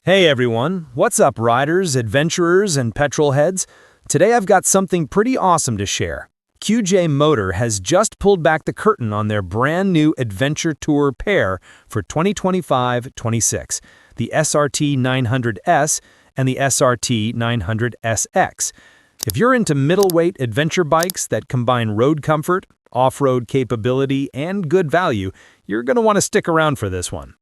Hey everyone, what's up riders, adventurers, and petrol heads? Today I've got something pretty awesome to share. QJMotor has just pulled back the curtain on their brand new adventure tour pair for 2025-26, the SRT900S and the SRT900SX. If you're into middleweight adventure bikes that combine road comfort, off-road capability, and good value, you're going to want to stick around for this one.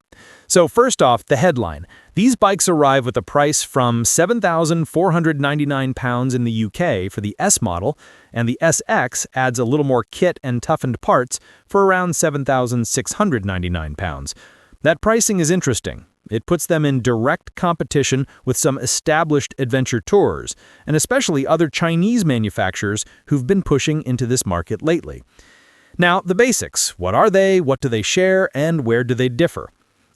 So first off, the headline. These bikes arrive with a price from £7,499 in the UK for the S model, and the SX adds a little more kit and toughened parts for around £7,699. That pricing is interesting. It puts them in direct competition with some established adventure tourers, and especially other Chinese manufacturers who've been pushing into this market lately. Now, the basics. What are they, what do they share, and where do they differ?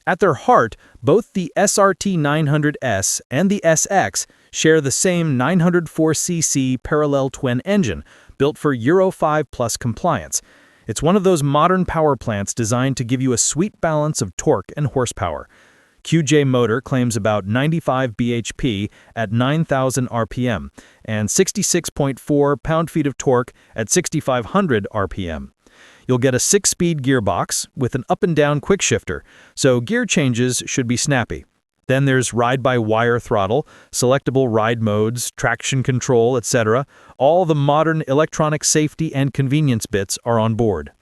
At their heart, both the SRT900S and the SX share the same 904cc parallel twin engine, built for Euro 5 Plus compliance. It's one of those modern power plants designed to give you a sweet balance of torque and horsepower. QJMotor claims about 95 bhp at 9,000 RPM and 66.4 pound-feet of torque at 6,500 RPM. You'll get a 6-speed gearbox with an up-and-down quick shifter, so gear changes should be snappy. Then there's ride-by-wire throttle, selectable ride modes, traction control, etc. All the modern electronic safety and convenience bits are on board.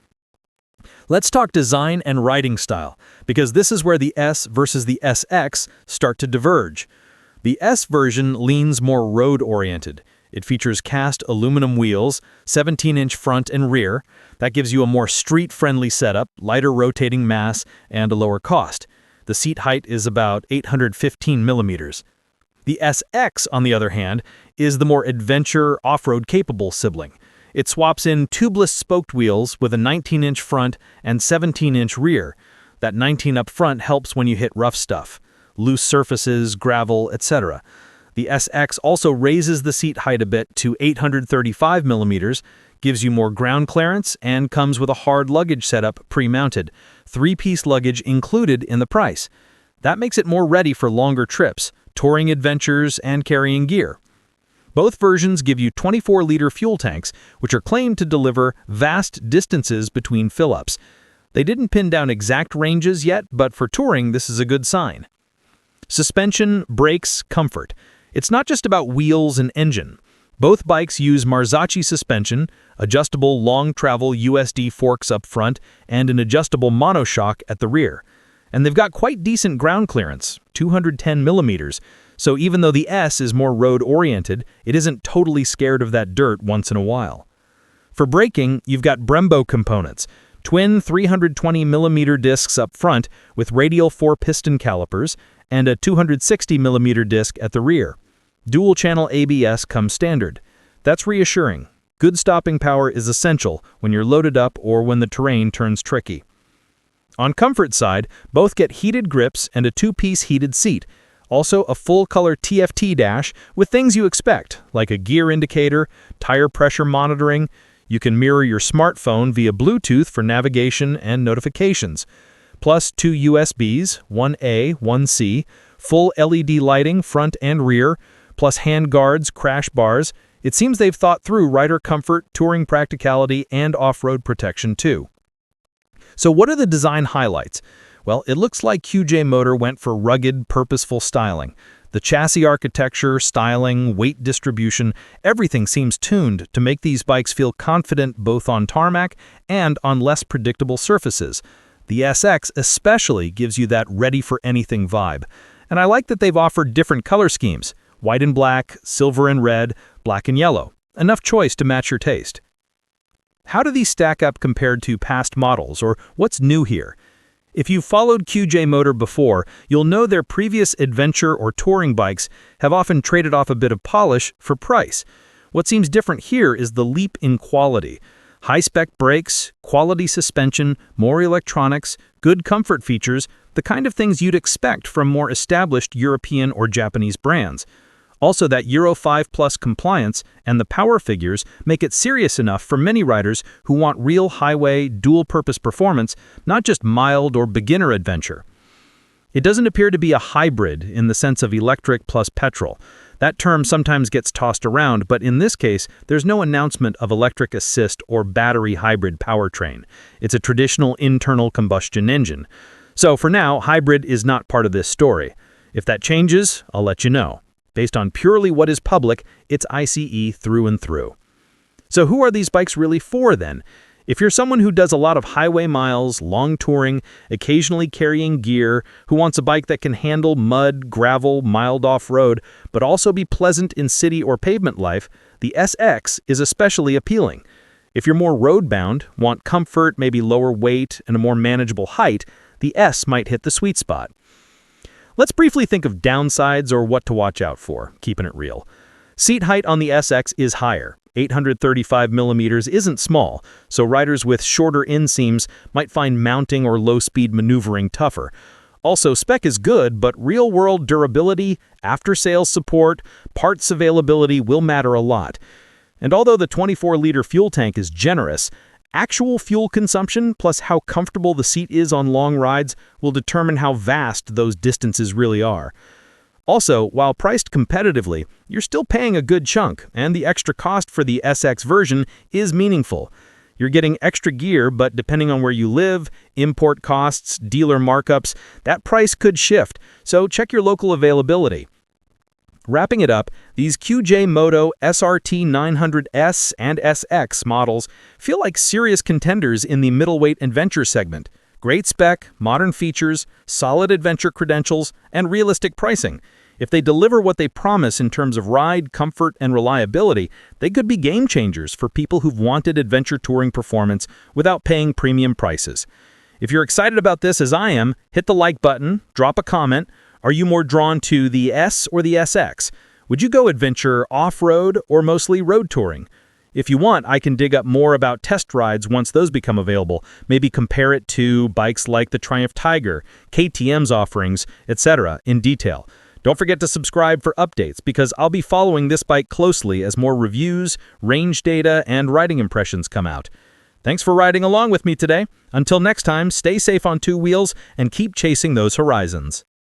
Let's talk design and riding style, because this is where the S versus the SX start to diverge. The S version leans more road-oriented. It features cast aluminum wheels, 17-inch front and rear. That gives you a more street-friendly setup, lighter rotating mass, and a lower cost. The seat height is about 815 millimeters. The SX, on the other hand, is the more adventure, off-road capable sibling. It swaps in tubeless spoked wheels with a 19-inch front and 17-inch rear. That 19 up front helps when you hit rough stuff, loose surfaces, gravel, etc. The SX also raises the seat height a bit to 835 millimeters, gives you more ground clearance, and comes with a hard luggage setup pre-mounted, 3-piece luggage included in the price. That makes it more ready for longer trips, touring adventures, and carrying gear. Both versions give you 24-liter fuel tanks, which are claimed to deliver vast distances between fill-ups. They didn't pin down exact ranges yet, but for touring, this is a good sign. Suspension, brakes, comfort. It's not just about wheels and engine. Both bikes use Marzocchi suspension, adjustable long-travel USD forks up front, and an adjustable monoshock at the rear. And they've got quite decent ground clearance, 210 millimeters, so even though the S is more road-oriented, it isn't totally scared of that dirt once in a while. For braking, you've got Brembo components, twin 320 millimeter discs up front with radial 4-piston calipers, and a 260 millimeter disc at the rear. Dual-channel ABS comes standard. That's reassuring. Good stopping power is essential when you're loaded up or when the terrain turns tricky. On comfort side, both get heated grips and a 2-piece heated seat. Also a full-color TFT dash with things you expect, like a gear indicator, tire pressure monitoring. You can mirror your smartphone via Bluetooth for navigation and notifications. Plus 2 USBs, 1A, 1C, full LED lighting front and rear, plus hand guards, crash bars. It seems they've thought through rider comfort, touring practicality, and off-road protection too. So what are the design highlights? Well, it looks like QJMotor went for rugged, purposeful styling. The chassis architecture, styling, weight distribution, everything seems tuned to make these bikes feel confident both on tarmac and on less predictable surfaces. The SX especially gives you that ready-for-anything vibe. And I like that they've offered different color schemes. White and black, silver and red, black and yellow. Enough choice to match your taste. How do these stack up compared to past models, or what's new here? If you've followed QJMotor before, you'll know their previous adventure or touring bikes have often traded off a bit of polish for price. What seems different here is the leap in quality. High-spec brakes, quality suspension, more electronics, good comfort features, the kind of things you'd expect from more established European or Japanese brands. Also, that Euro 5 Plus compliance and the power figures make it serious enough for many riders who want real highway, dual-purpose performance, not just mild or beginner adventure. It doesn't appear to be a hybrid in the sense of electric plus petrol. That term sometimes gets tossed around, but in this case, there's no announcement of electric assist or battery hybrid powertrain. It's a traditional internal combustion engine. So for now, hybrid is not part of this story. If that changes, I'll let you know. Based on purely what is public, it's ICE through and through. So who are these bikes really for then? If you're someone who does a lot of highway miles, long touring, occasionally carrying gear, who wants a bike that can handle mud, gravel, mild off-road, but also be pleasant in city or pavement life, the SX is especially appealing. If you're more road-bound, want comfort, maybe lower weight, and a more manageable height, the S might hit the sweet spot. Let's briefly think of downsides or what to watch out for, keeping it real. Seat height on the SX is higher. 835 millimeters isn't small, so riders with shorter inseams might find mounting or low-speed maneuvering tougher. Also, spec is good, but real-world durability, after-sales support, parts availability will matter a lot. And although the 24-liter fuel tank is generous, actual fuel consumption plus how comfortable the seat is on long rides will determine how vast those distances really are. Also, while priced competitively, you're still paying a good chunk, and the extra cost for the SX version is meaningful. You're getting extra gear, but depending on where you live, import costs, dealer markups, that price could shift, so check your local availability. Wrapping it up, these QJMotor SRT900 S and SX models feel like serious contenders in the middleweight adventure segment. Great spec, modern features, solid adventure credentials, and realistic pricing. If they deliver what they promise in terms of ride, comfort, and reliability, they could be game changers for people who've wanted adventure touring performance without paying premium prices. If you're excited about this as I am, hit the like button, drop a comment. Are you more drawn to the S or the SX? Would you go adventure off-road or mostly road touring? If you want, I can dig up more about test rides once those become available, maybe compare it to bikes like the Triumph Tiger, KTM's offerings, etc. in detail. Don't forget to subscribe for updates because I'll be following this bike closely as more reviews, range data, and riding impressions come out. Thanks for riding along with me today. Until next time, stay safe on two wheels and keep chasing those horizons.